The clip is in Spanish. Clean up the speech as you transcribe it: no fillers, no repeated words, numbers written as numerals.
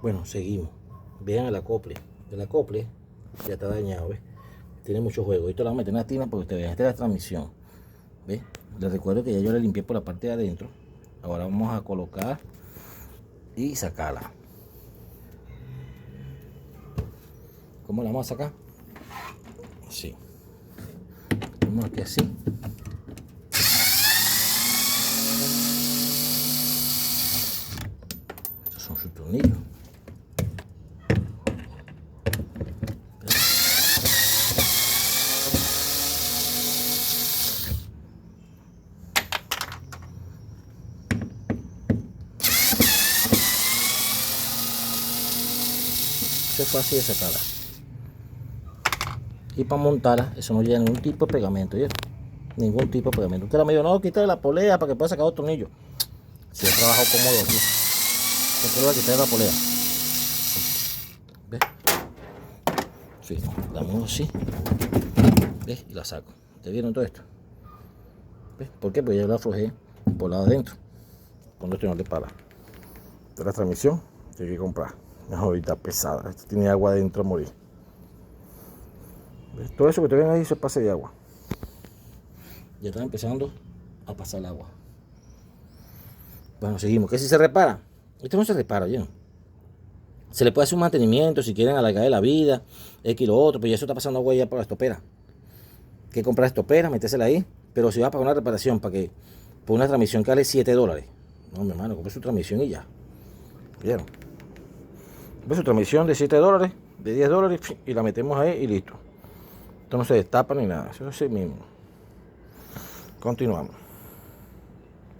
Bueno, seguimos. Vean el acople. El acople ya está dañado, ¿ves? Tiene mucho juego. Esto lo vamos a meter en la tina para que ustedes vean. Esta es la transmisión. ¿Ves? Les recuerdo que ya yo la limpié por la parte de adentro. Ahora vamos a colocar y sacarla. ¿Cómo la vamos a sacar? Así. Vamos aquí así. Estos son sus tornillos. Eso es fácil de sacarla. Y para montarla, eso no lleva ningún tipo de pegamento, ¿ya? Ningún tipo de pegamento. Usted me dijo, no, quítale la polea para que pueda sacar los tornillos. Si yo trabajo cómodo aquí, porque lo voy a quitar la polea. ¿Ves? Sí, la muevo así. ¿Ves? Y la saco. ¿Te vieron todo esto? ¿Ves? ¿Por qué? Pues ya la aflojé por lado adentro. Cuando esto no le para. Esta es la transmisión que hay que comprar. Ahorita pesada. Esto tiene agua adentro a morir. ¿Ves? Todo eso que te ven ahí se pasa de agua. Ya está empezando a pasar el agua. Bueno, seguimos. ¿Qué si se repara? Esto no se repara, ¿ya? Se le puede hacer un mantenimiento si quieren alargar de la vida, X lo otro, pero ya eso está pasando agua ya por la estopera. Hay que comprar estopera, metérsela ahí, pero si va a pagar una reparación para que, por una transmisión que vale $7. No, mi hermano, compre su transmisión y ya. ¿Vieron? Compre su transmisión de $7, de $10 y la metemos ahí y listo. Esto no se destapa ni nada, eso es el mismo. Continuamos.